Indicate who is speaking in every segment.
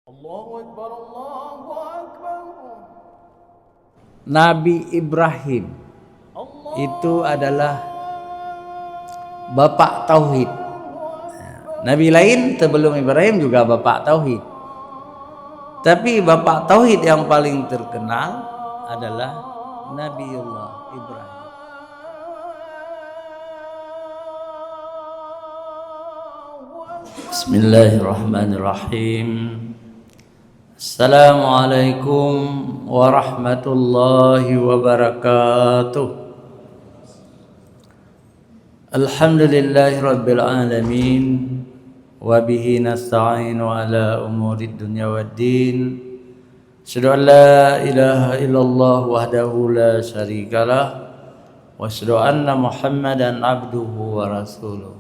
Speaker 1: Allahu Akbar, Allahu Akbar.
Speaker 2: Nabi Ibrahim
Speaker 1: Allah
Speaker 2: itu adalah bapak tauhid. Nabi lain sebelum Ibrahim juga bapak tauhid. Tapi bapak tauhid yang paling terkenal adalah Nabiullah Ibrahim. Bismillahirrahmanirrahim. Assalamualaikum warahmatullahi wabarakatuh. Alhamdulillahi rabbil alamin. Wabihi nasta'inu ala umurid dunya waddin. Asyhadu an la ilaha illallah wahdahu la syarikalah. Wa asyhadu anna Muhammadan abduhu wa rasuluh.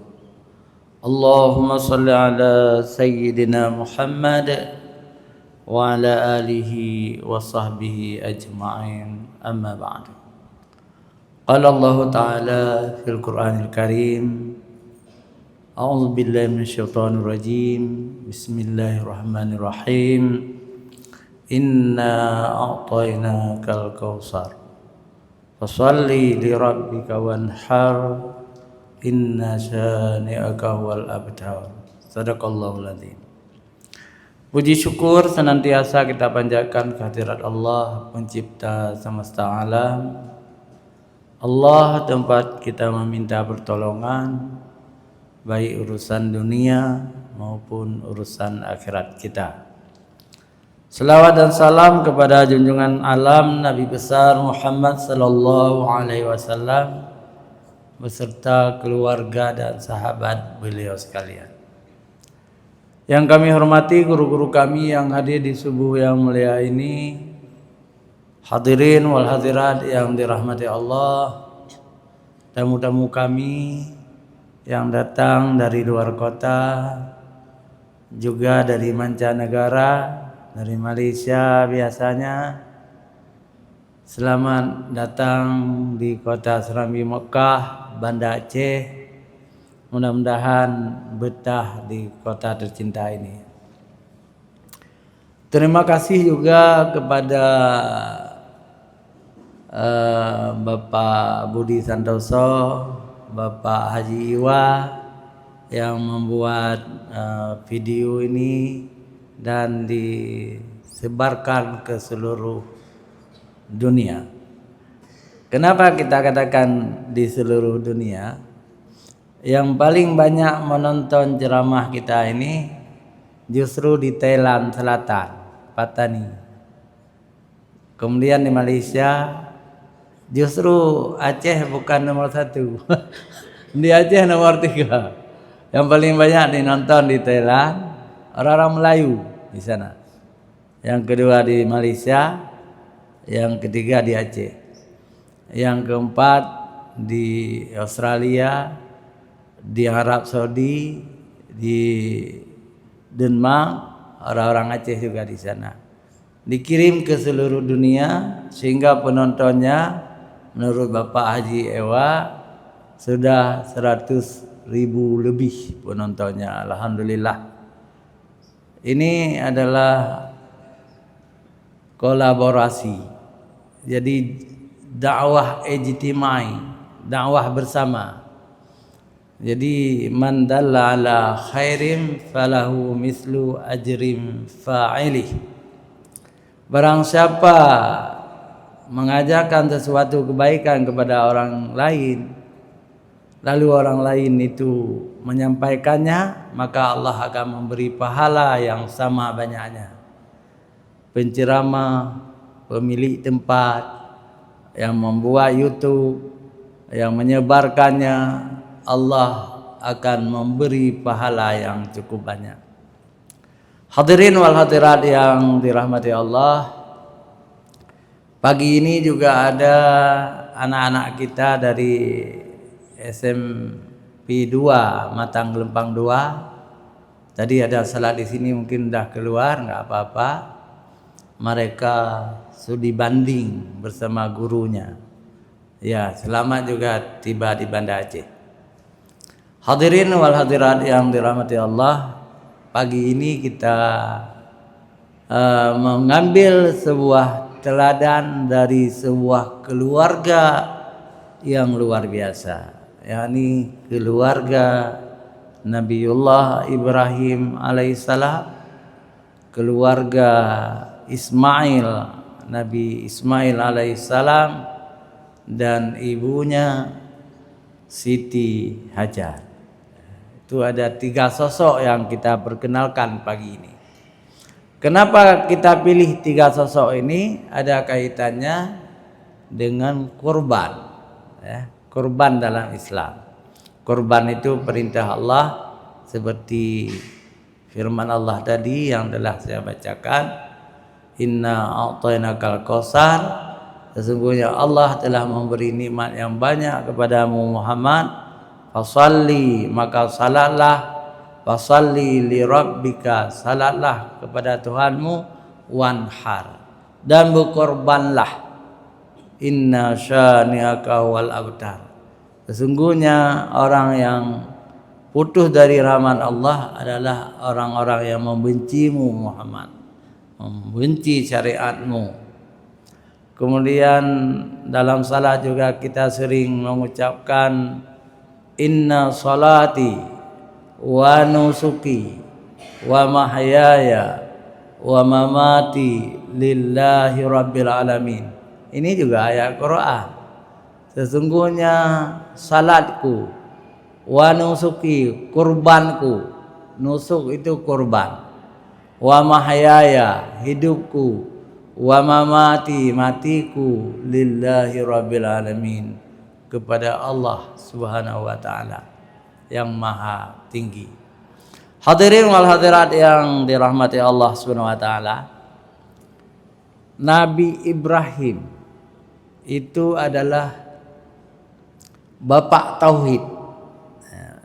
Speaker 2: Allahumma salli ala sayyidina Muhammad wa ala alihi wa sahbihi ajma'in, amma ba'du. Qala Allah Ta'ala fil Qur'anil Karim, a'udzu billahi minasyaitonir rajim, bismillahirrahmanirrahim, inna a'tainakal kautsar fasholli li rabbika wanhar, inna syani'aka wal abtar. Sadaqallahul adzim. Puji syukur senantiasa kita panjatkan kehadirat Allah, pencipta semesta alam. Allah tempat kita meminta pertolongan, baik urusan dunia maupun urusan akhirat kita. Selawat dan salam kepada junjungan alam Nabi besar Muhammad sallallahu alaihi wasallam beserta keluarga dan sahabat beliau sekalian. Yang kami hormati guru-guru kami yang hadir di subuh yang mulia ini, hadirin wal hadirat yang dirahmati Allah, tamu-tamu kami yang datang dari luar kota, juga dari mancanegara, dari Malaysia biasanya. Selamat datang di kota Serambi Mekah, Banda Aceh. Mudah-mudahan betah di kota tercinta ini. Terima kasih juga kepada Bapak Budi Santoso, Bapak Haji Iwa yang membuat video ini dan disebarkan ke seluruh dunia. Kenapa kita katakan di seluruh dunia? Yang paling banyak menonton ceramah kita ini justru di Thailand Selatan, Patani. Kemudian di Malaysia, justru Aceh bukan nomor 1. Di Aceh nomor 3. Yang paling banyak dinonton di Thailand, orang-orang Melayu di sana. Yang kedua di Malaysia, yang ketiga di Aceh. Yang keempat di Australia, di Arab Saudi, di Denmark, orang-orang Aceh juga di sana. Dikirim ke seluruh dunia sehingga penontonnya menurut Bapak Haji Ewa sudah 100.000 lebih penontonnya. Alhamdulillah. Ini adalah kolaborasi. Jadi dakwah ijtimai, dakwah bersama. Jadi man dalla ala khairin falahu mislu ajrim fa'ilih. Barang siapa mengajarkan sesuatu kebaikan kepada orang lain, lalu orang lain itu menyampaikannya, maka Allah akan memberi pahala yang sama banyaknya. Penceramah, pemilik tempat, yang membuat YouTube, yang menyebarkannya, Allah akan memberi pahala yang cukup banyak. Hadirin wal hadirat yang dirahmati Allah, pagi ini juga ada anak-anak kita dari SMP 2 Matang Gelempang 2. Tadi ada salat di sini, mungkin udah keluar, nggak apa-apa. Mereka studi banding bersama gurunya. Ya, selamat juga tiba di Banda Aceh. Hadirin wal hadirat yang dirahmati Allah, pagi ini kita mengambil sebuah teladan dari sebuah keluarga yang luar biasa, yakni keluarga Nabiullah Ibrahim alaihissalam, keluarga Ismail, Nabi Ismail alaihissalam, dan ibunya Siti Hajar. Itu ada 3 sosok yang kita perkenalkan pagi ini. Kenapa kita pilih 3 sosok ini? Ada kaitannya dengan kurban, ya, kurban dalam Islam. Kurban itu perintah Allah seperti firman Allah tadi yang telah saya bacakan, inna a'tainakal kautsar, sesungguhnya Allah telah memberi nikmat yang banyak kepadamu Muhammad, fasalli, maka salatlah, fasalli li rabbika, salatlah kepada Tuhanmu, wanhar, dan berkorbanlah, inna syani'aka wal abtar, sesungguhnya orang yang putus dari rahmat Allah adalah orang-orang yang membencimu Muhammad, membenci syariatmu. Kemudian dalam salat juga kita sering mengucapkan inna salati wa nusuki wa mahyaya wa mamati lillahi rabbil alamin. Ini juga ayat Quran. Sesungguhnya salatku, wa nusuki, kurbanku, nusuk itu kurban, wa mahyaya, hidupku, wa mamati, matiku, lillahi rabbil alamin, kepada Allah subhanahu wa ta'ala yang maha tinggi. Hadirin wal hadirat yang dirahmati Allah subhanahu wa ta'ala, Nabi Ibrahim itu adalah bapak tauhid.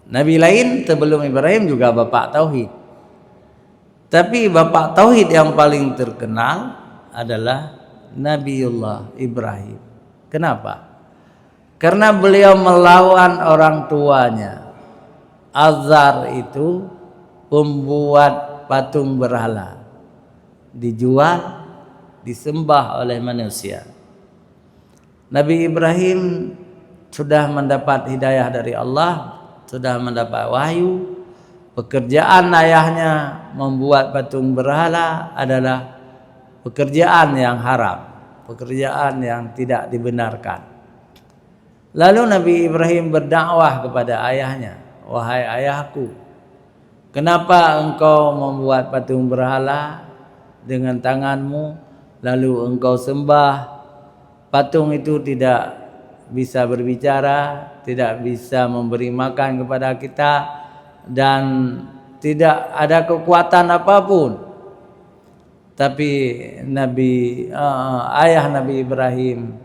Speaker 2: Nabi lain sebelum Ibrahim juga bapak tauhid, tapi bapak tauhid yang paling terkenal adalah Nabiullah Ibrahim. Kenapa? Karena beliau melawan orang tuanya. Azar itu pembuat patung berhala, dijual, disembah oleh manusia. Nabi Ibrahim sudah mendapat hidayah dari Allah, sudah mendapat wahyu. Pekerjaan ayahnya membuat patung berhala adalah pekerjaan yang haram, pekerjaan yang tidak dibenarkan. Lalu Nabi Ibrahim berdakwah kepada ayahnya, wahai ayahku, kenapa engkau membuat patung berhala dengan tanganmu, lalu engkau sembah? Patung itu tidak bisa berbicara, tidak bisa memberi makan kepada kita, dan tidak ada kekuatan apapun. Tapi ayah Nabi Ibrahim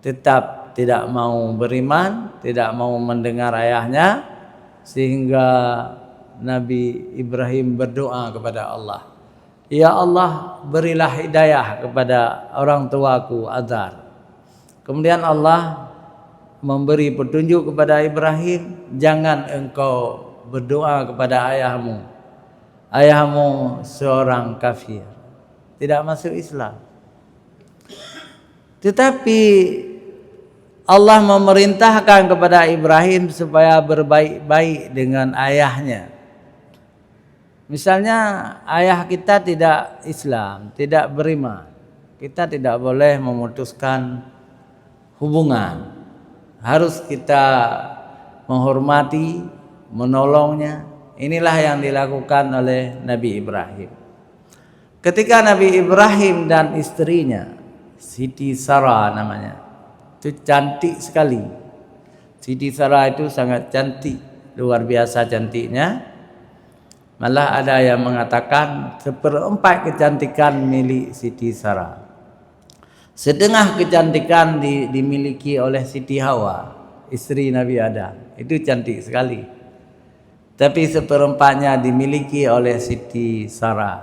Speaker 2: tetap tidak mau beriman, tidak mau mendengar ayahnya, sehingga Nabi Ibrahim berdoa kepada Allah, ya Allah, berilah hidayah kepada orang tuaku Azar. Kemudian Allah memberi petunjuk kepada Ibrahim, jangan engkau berdoa kepada ayahmu, ayahmu seorang kafir, tidak masuk Islam. Tetapi Allah memerintahkan kepada Ibrahim supaya berbaik-baik dengan ayahnya. Misalnya ayah kita tidak Islam, tidak beriman, kita tidak boleh memutuskan hubungan. Harus kita menghormati, menolongnya. Inilah yang dilakukan oleh Nabi Ibrahim. Ketika Nabi Ibrahim dan istrinya, Siti Sarah namanya, itu cantik sekali. Siti Sarah itu sangat cantik, luar biasa cantiknya. Malah ada yang mengatakan 1/4 kecantikan milik Siti Sarah. Setengah kecantikan dimiliki oleh Siti Hawa, istri Nabi Adam. Itu cantik sekali. Tapi 1/4-nya dimiliki oleh Siti Sarah,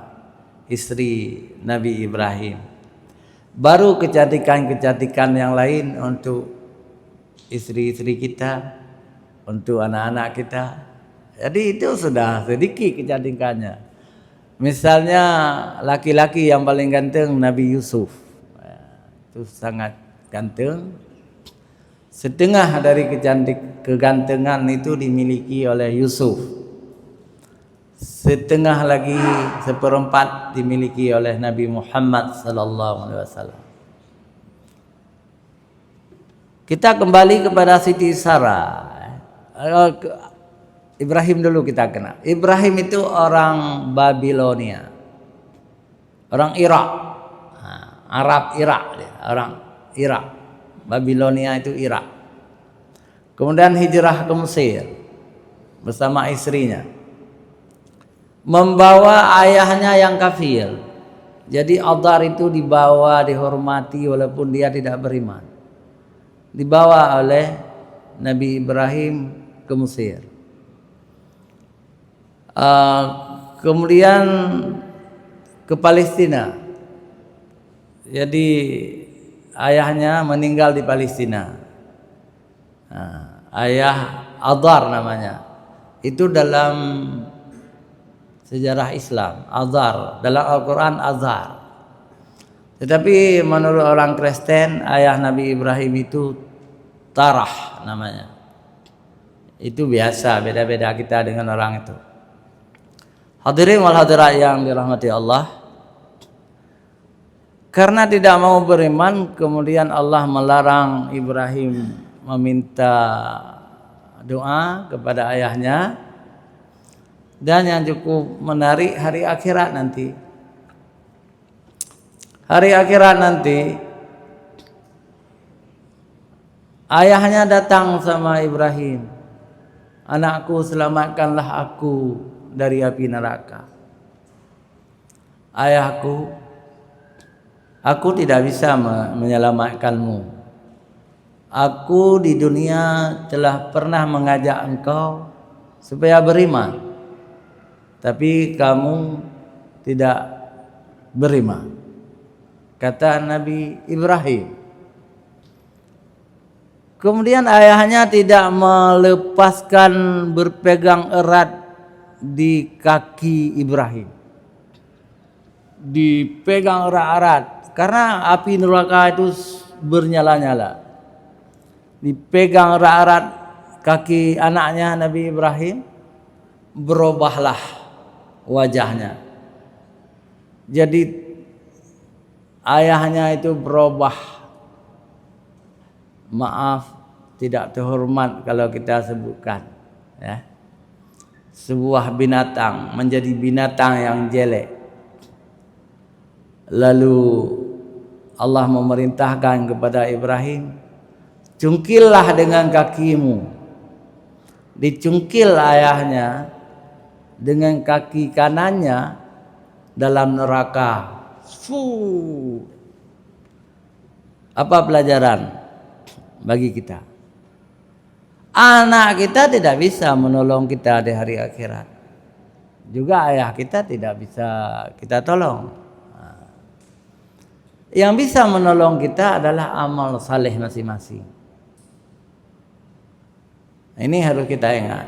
Speaker 2: istri Nabi Ibrahim. Baru kecantikan-kecantikan yang lain untuk istri-istri kita, untuk anak-anak kita. Jadi itu sudah sedikit kecantikannya. Misalnya laki-laki yang paling ganteng Nabi Yusuf, itu sangat ganteng. Setengah dari kegantengan itu dimiliki oleh Yusuf. Setengah lagi, seperempat dimiliki oleh Nabi Muhammad sallallahu alaihi wasallam. Kita kembali kepada Siti Sarah. Ibrahim dulu kita kenal. Ibrahim itu orang Babilonia, orang Irak, Arab Irak, orang Irak. Babilonia itu Irak. Kemudian hijrah ke Mesir bersama istrinya, membawa ayahnya yang kafir. Jadi Adar itu dibawa, dihormati walaupun dia tidak beriman. Dibawa oleh Nabi Ibrahim ke Mesir. Kemudian ke Palestina. Jadi ayahnya meninggal di Palestina. Ayah Adar namanya. Itu dalam sejarah Islam, Azar, dalam Al-Quran Azar. Tetapi menurut orang Kristen, ayah Nabi Ibrahim itu Tarah namanya. Itu biasa, beda-beda kita dengan orang itu. Hadirin wal hadirat yang dirahmati Allah. Karena tidak mau beriman, kemudian Allah melarang Ibrahim meminta doa kepada ayahnya. Dan yang cukup menarik, hari akhirat nanti. Hari akhirat nanti, ayahnya datang sama Ibrahim. Anakku, selamatkanlah aku dari api neraka. Ayahku, aku tidak bisa menyelamatkanmu. Aku di dunia telah pernah mengajak engkau supaya beriman, tapi kamu tidak beriman. Kata Nabi Ibrahim. Kemudian ayahnya tidak melepaskan berpegang erat di kaki Ibrahim. Dipegang erat-erat karena api neraka itu bernyala-nyala. Dipegang erat-erat kaki anaknya Nabi Ibrahim, berubahlah wajahnya. Jadi ayahnya itu berubah. Maaf, tidak terhormat kalau kita sebutkan, ya. Sebuah binatang menjadi binatang yang jelek. Lalu Allah memerintahkan kepada Ibrahim, cungkillah dengan kakimu. Dicungkil ayahnya dengan kaki kanannya dalam neraka. Apa pelajaran bagi kita? Anak kita tidak bisa menolong kita di hari akhirat. Juga ayah kita tidak bisa kita tolong. Yang bisa menolong kita adalah amal saleh masing-masing. Ini harus kita ingat.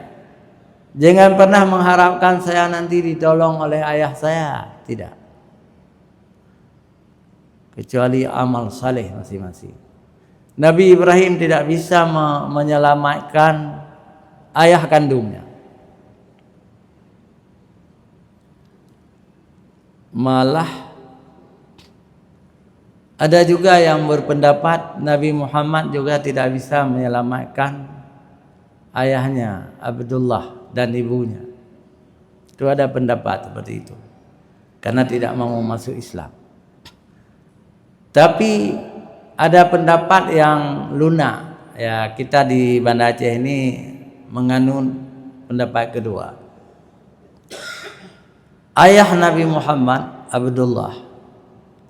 Speaker 2: Jangan pernah mengharapkan saya nanti ditolong oleh ayah saya. Tidak. Kecuali amal saleh masing-masing. Nabi Ibrahim tidak bisa menyelamatkan ayah kandungnya. Malah ada juga yang berpendapat Nabi Muhammad juga tidak bisa menyelamatkan ayahnya Abdullah dan ibunya. Itu ada pendapat seperti itu. Karena tidak mau masuk Islam. Tapi ada pendapat yang lunak. Ya, kita di Banda Aceh ini menganut pendapat kedua. Ayah Nabi Muhammad Abdullah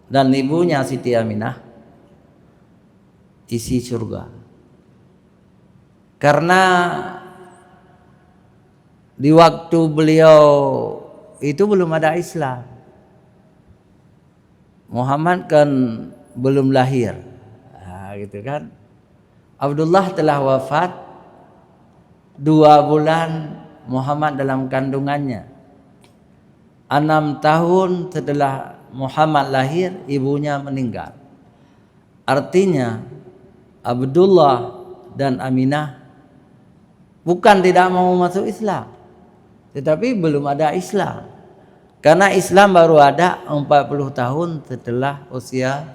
Speaker 2: dan ibunya Siti Aminah isi surga. Karena di waktu beliau itu belum ada Islam. Muhammad kan belum lahir, gitu kan. Abdullah telah wafat 2 bulan Muhammad dalam kandungannya. 6 tahun setelah Muhammad lahir, ibunya meninggal. Artinya Abdullah dan Aminah bukan tidak mau masuk Islam, tetapi belum ada Islam. Karena Islam baru ada 40 tahun setelah usia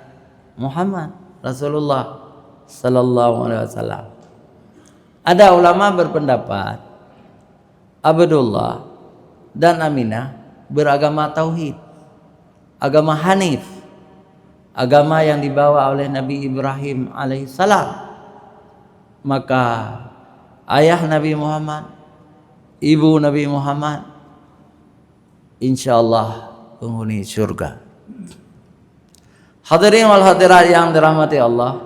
Speaker 2: Muhammad Rasulullah sallallahu alaihi wasallam. Ada ulama berpendapat Abdullah dan Aminah beragama tauhid, agama Hanif, agama yang dibawa oleh Nabi Ibrahim alaihissalam. Maka ayah Nabi Muhammad, ibu Nabi Muhammad, insyaallah penghuni surga. Hadirin wal hadirat yang dirahmati Allah,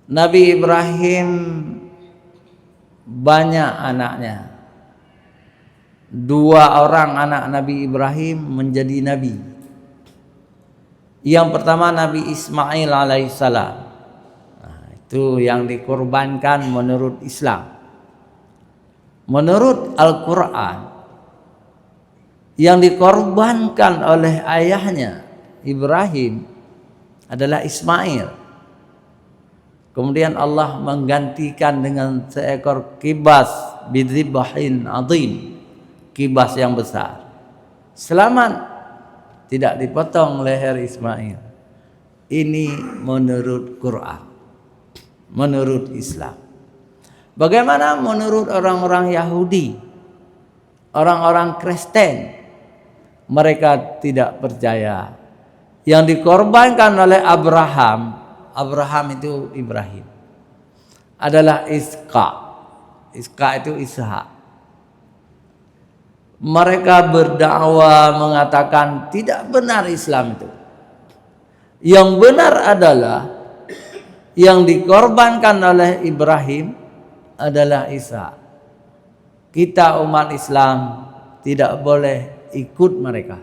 Speaker 2: Nabi Ibrahim banyak anaknya. 2 orang anak Nabi Ibrahim menjadi nabi. Yang pertama Nabi Ismail alaihissalam. Nah, itu yang dikorbankan menurut Islam. Menurut Al-Quran, yang dikorbankan oleh ayahnya Ibrahim adalah Ismail. Kemudian Allah menggantikan dengan seekor kibas bidzibahin azim, kibas yang besar. Selamat, tidak dipotong leher Ismail. Ini menurut Quran, menurut Islam. Bagaimana menurut orang-orang Yahudi, orang-orang Kristen? Mereka tidak percaya. Yang dikorbankan oleh Abraham itu Ibrahim, adalah Iska. Iska itu Ishak. Mereka berdakwah mengatakan tidak benar Islam itu. Yang benar adalah yang dikorbankan oleh Ibrahim adalah Ishak. Kita umat Islam tidak boleh ikut mereka.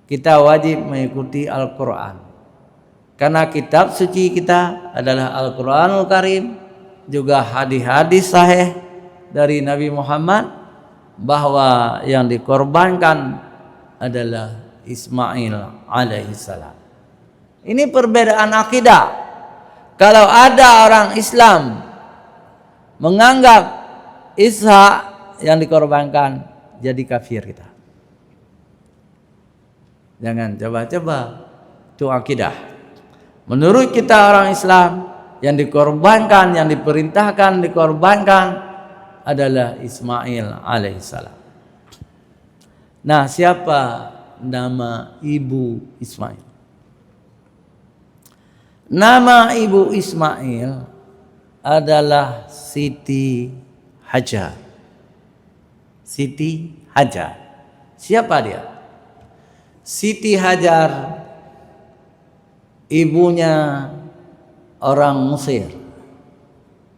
Speaker 2: Kita wajib mengikuti Al-Quran. Karena kitab suci kita adalah Al-Quranul Karim, juga hadis-hadis sahih dari Nabi Muhammad, bahwa yang dikorbankan adalah Ismail alaihissalam. Ini perbedaan akidah. Kalau ada orang Islam menganggap Ishak yang dikorbankan, jadi kafir kita. Jangan coba-coba, itu akidah. Menurut kita orang Islam, yang dikorbankan, yang diperintahkan dikorbankan adalah Ismail alaihissalam. Nah, siapa nama ibu Ismail? Nama ibu Ismail adalah Siti Hajar. Siti Hajar. Siapa dia? Siti Hajar ibunya orang Mesir.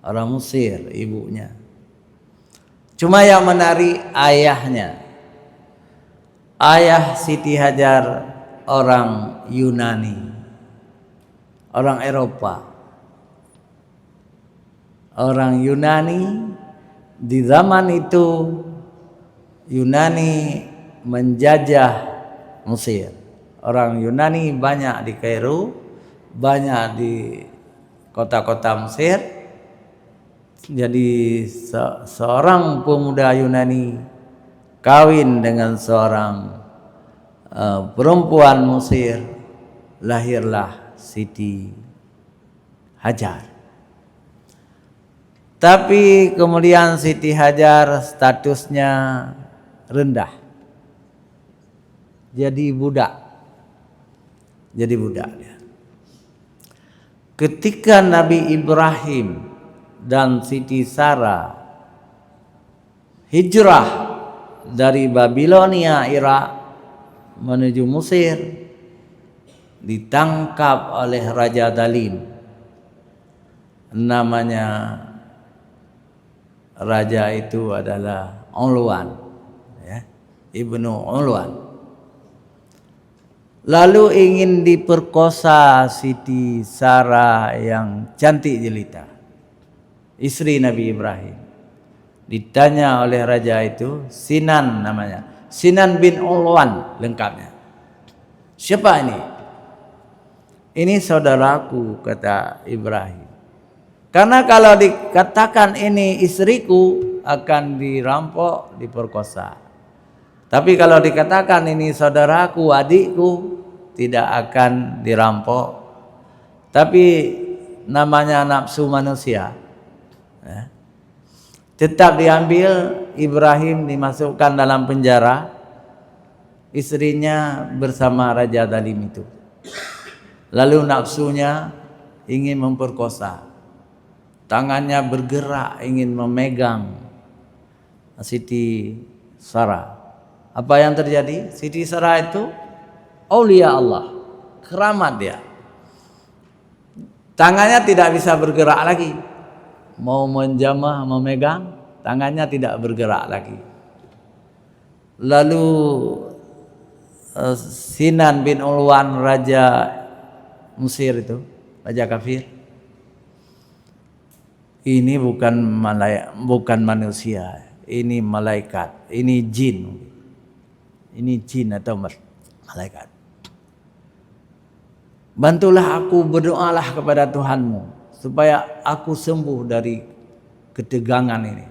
Speaker 2: Orang Mesir ibunya. Cuma yang menarik ayahnya. Ayah Siti Hajar orang Yunani. Orang Eropa. Orang Yunani, di zaman itu Yunani menjajah Mesir. Orang Yunani banyak di Kairo, banyak di kota-kota Mesir. Jadi seorang pemuda Yunani kawin dengan seorang perempuan Mesir, lahirlah Siti Hajar. Tapi kemudian Siti Hajar statusnya rendah, jadi budak. Jadi budak dia. Ketika Nabi Ibrahim dan Siti Sarah hijrah dari Babilonia, Irak menuju Mesir, ditangkap oleh Raja Dalim. Namanya raja itu adalah Ulwan, ya, Ibnu Ulwan. Lalu ingin diperkosa Siti Sarah yang cantik jelita, istri Nabi Ibrahim. Ditanya oleh raja itu, Sinan namanya. Sinan bin Ulwan lengkapnya. Siapa ini? Ini saudaraku, kata Ibrahim. Karena kalau dikatakan ini istriku akan dirampok, diperkosa. Tapi kalau dikatakan ini saudaraku, adikku, tidak akan dirampok. Tapi namanya nafsu manusia, ya. Tetap diambil. Ibrahim dimasukkan dalam penjara, istrinya bersama Raja Zalim itu. Lalu nafsunya ingin memperkosa, tangannya bergerak ingin memegang Siti Sarah. Apa yang terjadi? Siti Sarah itu aulia Allah, keramat dia. Tangannya tidak bisa bergerak lagi, mau menjamah memegang, tangannya tidak bergerak lagi. Lalu Sinan bin Ulwan, raja Mesir itu, raja kafir, ini bukan manusia, ini malaikat, ini jin atau malaikat. Bantulah aku, berdoalah kepada Tuhanmu supaya aku sembuh dari ketegangan ini.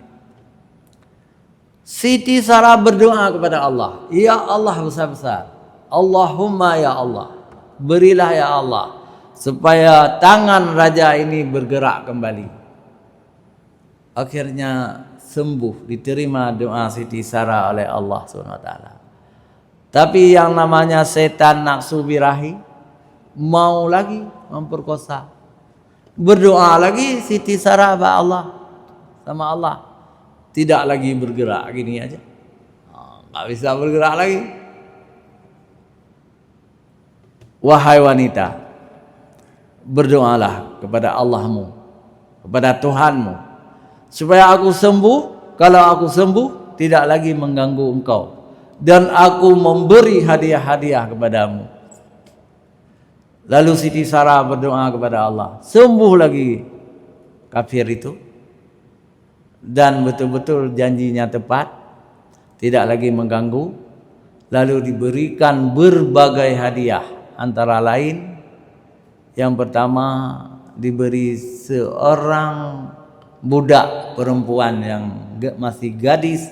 Speaker 2: Siti Sarah berdoa kepada Allah, ya Allah besar-besar, Allahumma ya Allah, berilah ya Allah supaya tangan raja ini bergerak kembali. Akhirnya sembuh, diterima doa Siti Sarah oleh Allah SWT. Tapi yang namanya setan nafsu birahi mau lagi memperkosa. Berdoa lagi Siti Sarah sama Allah, tidak lagi bergerak, gini aja, nggak bisa bergerak lagi. Wahai wanita, berdoalah kepada Allahmu, kepada Tuhanmu, supaya aku sembuh. Kalau aku sembuh, tidak lagi mengganggu engkau, dan aku memberi hadiah-hadiah kepadamu. Lalu Siti Sarah berdoa kepada Allah, sembuh lagi kafir itu, dan betul-betul janjinya tepat, tidak lagi mengganggu. Lalu diberikan berbagai hadiah, antara lain yang pertama diberi seorang budak perempuan yang masih gadis,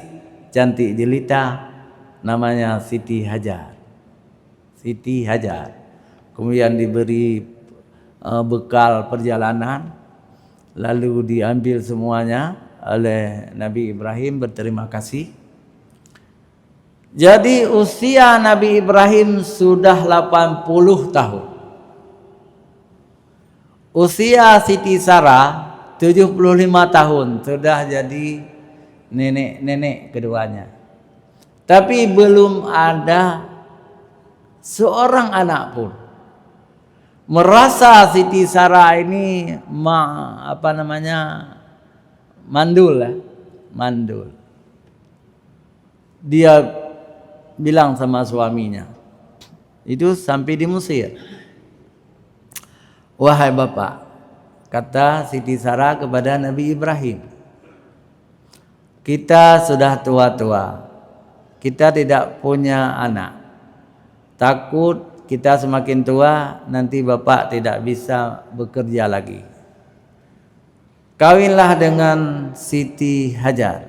Speaker 2: cantik jelita, namanya Siti Hajar. Kemudian diberi bekal perjalanan, lalu diambil semuanya oleh Nabi Ibrahim, berterima kasih. Jadi usia Nabi Ibrahim sudah 80 tahun. Usia Siti Sarah 75 tahun, sudah jadi nenek-nenek keduanya. Tapi belum ada seorang anak pun. Merasa Siti Sarah ini mandul. Dia bilang sama suaminya, itu sampai di Mesir. Wahai bapak, kata Siti Sarah kepada Nabi Ibrahim, kita sudah tua-tua, kita tidak punya anak. Takut kita semakin tua, nanti bapak tidak bisa bekerja lagi. Kawinlah dengan Siti Hajar.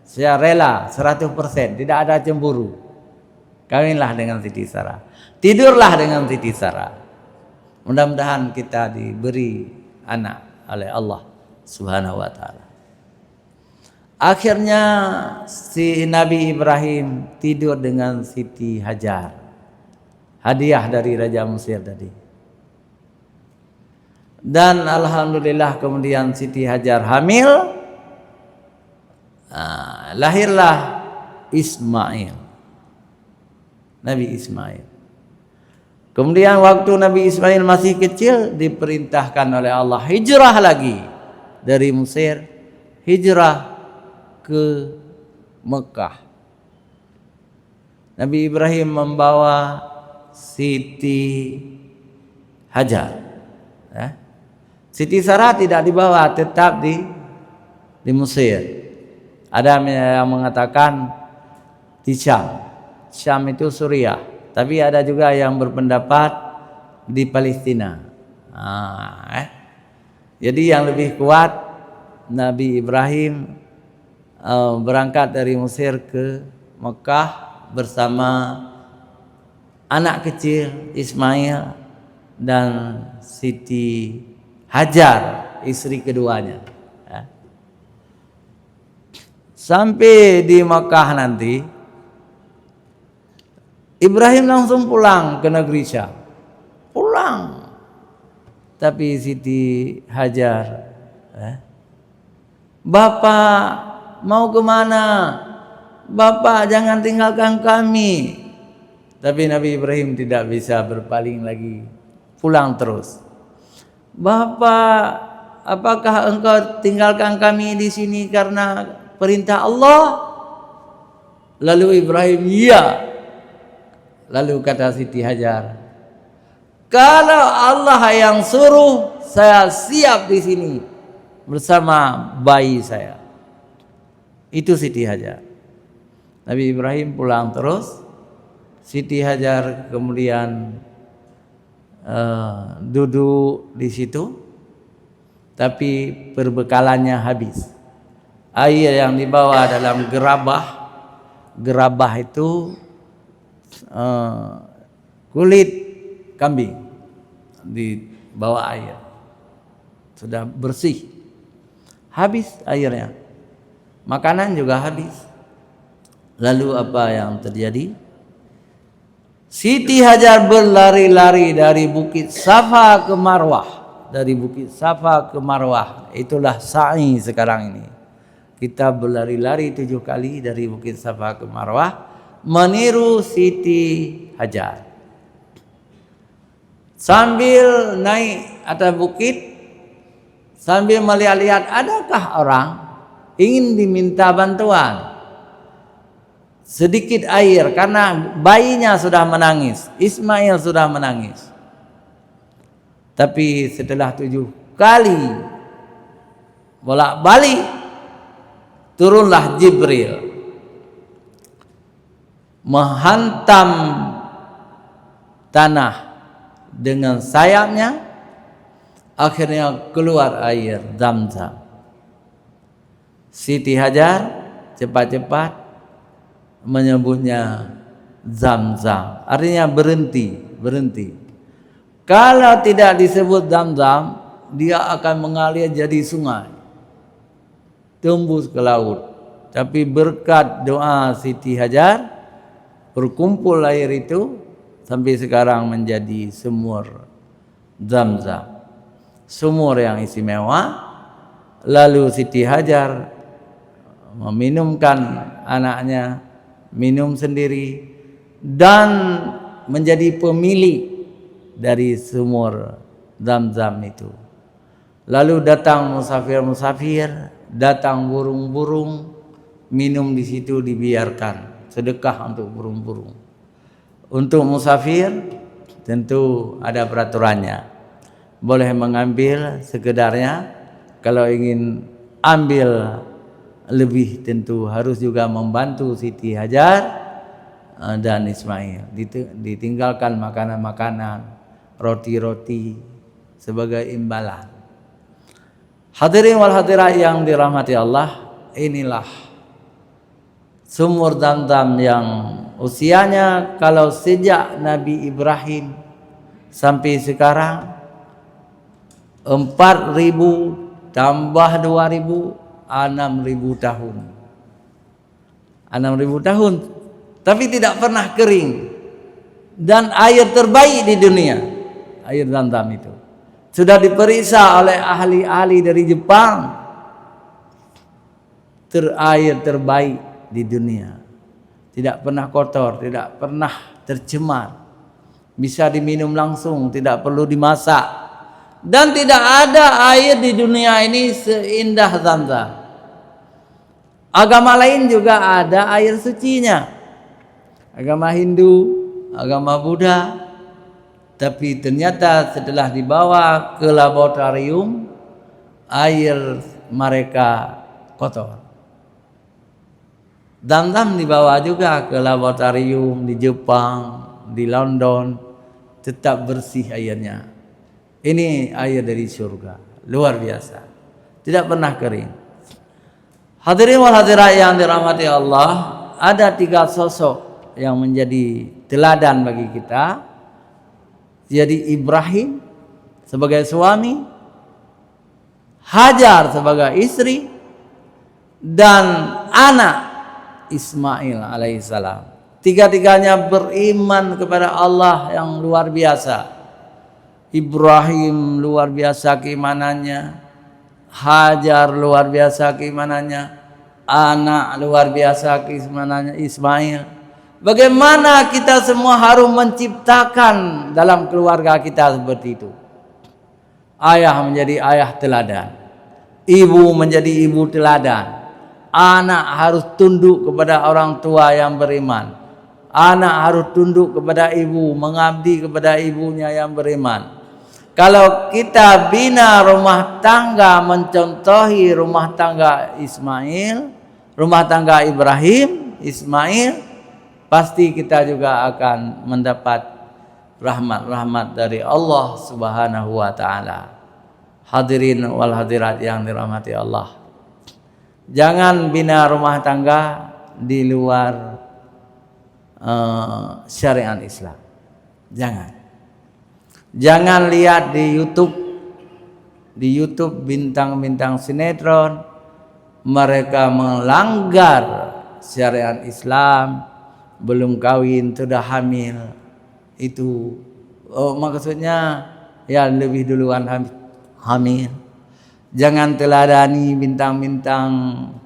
Speaker 2: Saya rela 100%, tidak ada cemburu. Kawinlah dengan Siti Sarah. Tidurlah dengan Siti Sarah. Mudah-mudahan kita diberi anak oleh Allah Subhanahu wa taala. Akhirnya si Nabi Ibrahim tidur dengan Siti Hajar. Hadiah dari Raja Mesir tadi. Dan alhamdulillah kemudian Siti Hajar hamil. Lahirlah Ismail, Nabi Ismail. Kemudian waktu Nabi Ismail masih kecil, diperintahkan oleh Allah hijrah lagi dari Mesir, hijrah ke Mekah. Nabi Ibrahim membawa Siti Hajar. Siti Sarah tidak dibawa, tetap di Mesir. Ada yang mengatakan di Syam. Syam itu Suriah, tapi ada juga yang berpendapat di Palestina. Jadi yang lebih kuat, Nabi Ibrahim berangkat dari Mesir ke Mekah bersama anak kecil Ismail dan Siti Hajar, istri keduanya. Sampai di Mekah nanti, Ibrahim langsung pulang ke negeri Syam. Pulang. Tapi Siti Hajar, Bapak mau kemana? Bapak jangan tinggalkan kami. Tapi Nabi Ibrahim tidak bisa berpaling lagi, pulang terus. Bapak, apakah engkau tinggalkan kami di sini karena perintah Allah? Lalu Ibrahim, iya. Lalu kata Siti Hajar, kalau Allah yang suruh, saya siap di sini bersama bayi saya. Itu Siti Hajar. Nabi Ibrahim pulang terus. Siti Hajar kemudian duduk di situ, tapi perbekalannya habis. Air yang dibawa dalam gerabah, gerabah itu kulit kambing, dibawa air, sudah bersih, habis airnya, makanan juga habis. Lalu apa yang terjadi? Siti Hajar berlari-lari dari Bukit Safa ke Marwah, dari Bukit Safa ke Marwah. Itulah sa'i sekarang ini. Kita berlari-lari 7 kali dari Bukit Safa ke Marwah, meniru Siti Hajar. Sambil naik atas bukit, sambil melihat-lihat, adakah orang ingin diminta bantuan? Sedikit air, karena bayinya sudah menangis, Ismail sudah menangis. Tapi setelah 7 kali bolak-balik, turunlah Jibril menghantam tanah dengan sayapnya, akhirnya keluar air Zam-Zam. Siti Hajar cepat-cepat menyebutnya Zam-Zam, artinya berhenti. Kalau tidak disebut Zam-Zam, dia akan mengalir jadi sungai, tembus ke laut. Tapi berkat doa Siti Hajar, berkumpul air itu sampai sekarang menjadi sumur Zam-Zam, sumur yang istimewa. Lalu Siti Hajar meminumkan anaknya, minum sendiri, dan menjadi pemilik dari sumur Zam-Zam itu. Lalu datang musafir-musafir, datang burung-burung, minum di situ, dibiarkan, sedekah untuk burung-burung. Untuk musafir tentu ada peraturannya, boleh mengambil sekedarnya. Kalau ingin ambil lebih, tentu harus juga membantu Siti Hajar dan Ismail. Ditinggalkan makanan-makanan, roti-roti sebagai imbalan. Hadirin wal hadirat yang dirahmati Allah, inilah sumur Zam-Zam yang usianya kalau sejak Nabi Ibrahim sampai sekarang 4.000 tambah 2.000, 6.000 tahun. 6.000 tahun, tapi tidak pernah kering. Dan air terbaik di dunia, air Zam-Zam itu. Sudah diperiksa oleh ahli-ahli dari Jepang, air terbaik di dunia. Tidak pernah kotor, tidak pernah tercemar. Bisa diminum langsung, tidak perlu dimasak. Dan tidak ada air di dunia ini seindah Zam-Zam. Agama lain juga ada air sucinya, agama Hindu, agama Buddha. Tapi ternyata setelah dibawa ke laboratorium, air mereka kotor. Zam-zam dibawa juga ke laboratorium di Jepang, di London, tetap bersih airnya. Ini air dari surga, luar biasa, tidak pernah kering. Hadirin wal hadirat yang dirahmati Allah, ada 3 sosok yang menjadi teladan bagi kita. Jadi Ibrahim sebagai suami, Hajar sebagai istri, dan anak Ismail alaihissalam. Tiga-tiganya beriman kepada Allah yang luar biasa. Ibrahim luar biasa keimanannya, Hajar luar biasa keimanannya, anak luar biasa keimanannya Ismail. Bagaimana kita semua harus menciptakan dalam keluarga kita seperti itu. Ayah menjadi ayah teladan, ibu menjadi ibu teladan. Anak harus tunduk kepada orang tua yang beriman. Anak harus tunduk kepada ibu, mengabdi kepada ibunya yang beriman. Kalau kita bina rumah tangga mencontohi rumah tangga Ismail, rumah tangga Ibrahim, Ismail, pasti kita juga akan mendapat rahmat-rahmat dari Allah Subhanahu wa taala. Hadirin wal hadirat yang dirahmati Allah. Jangan bina rumah tangga di luar syariat Islam. Jangan lihat di YouTube bintang-bintang sinetron, mereka melanggar syariat Islam, belum kawin sudah hamil. Itu maksudnya ya lebih duluan hamil. Jangan teladani bintang-bintang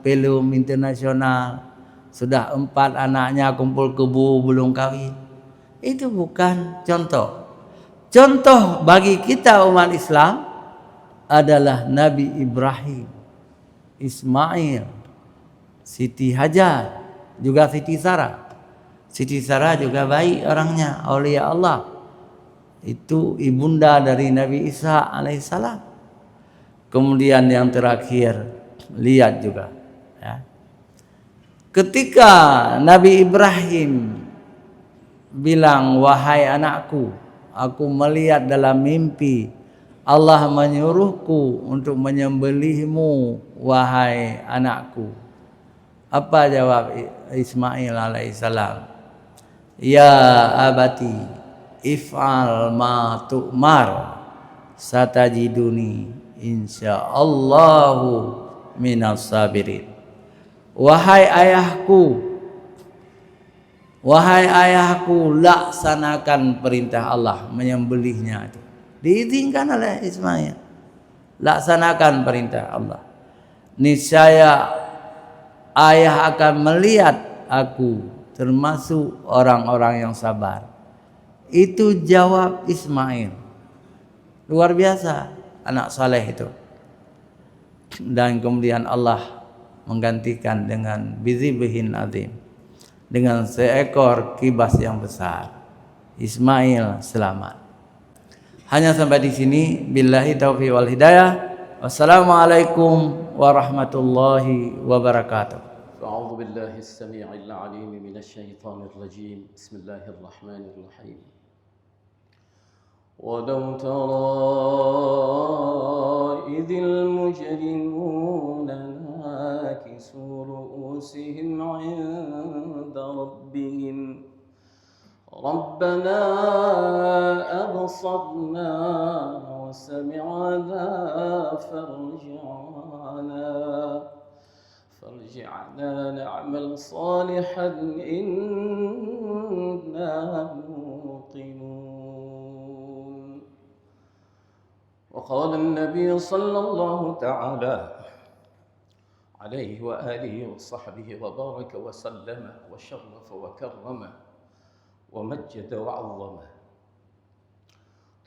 Speaker 2: film internasional, sudah 4 anaknya kumpul kebo belum kawin. Itu bukan contoh. Contoh bagi kita umat Islam adalah Nabi Ibrahim, Ismail, Siti Hajar, juga Siti Sarah. Siti Sarah juga baik orangnya, aulia Allah. Itu ibunda dari Nabi Isa alaihissalam. Kemudian yang terakhir, lihat juga ya. Ketika Nabi Ibrahim bilang, wahai anakku, aku melihat dalam mimpi Allah menyuruhku untuk menyembelihmu, wahai anakku. Apa jawab Ismail alaihissalam? Ya abati, if'al ma tu'mar, satajiduni insyaallahu minas sabirin. Wahai ayahku, laksanakan perintah Allah menyembelihnya itu. Diizinkan oleh Ismail. Laksanakan perintah Allah. Niscaya ayah akan melihat aku termasuk orang-orang yang sabar. Itu jawab Ismail. Luar biasa anak saleh itu. Dan kemudian Allah menggantikan dengan bizibihin azim, dengan seekor kibas yang besar. Ismail selamat. Hanya sampai di sini. Billahi taufiq wal hidayah. Wassalamualaikum warahmatullahi wabarakatuh.
Speaker 1: أعوذ بالله السميع العليم من الشيطان الرجيم بسم الله الرحمن الرحيم ولو ترى إذ المجرمون ناكسوا رؤوسهم عند ربهم ربنا أبصرنا وسمعنا فارجعنا نعمل صالحا إنا موقنون. وقال النبي صلى الله تعالى عليه وآله وصحبه وبارك وسلم وشرف وكرم ومجد وعظم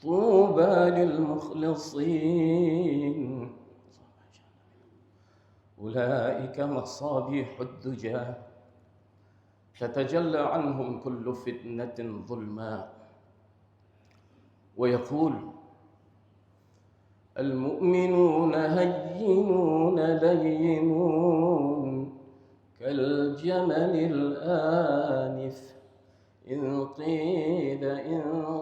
Speaker 1: طوبى للمخلصين أولئك مصابيح الدجى تتجلى عنهم كل فتنة ظلما ويقول المؤمنون هينون لينون كالجمل الآنف إن قيل إن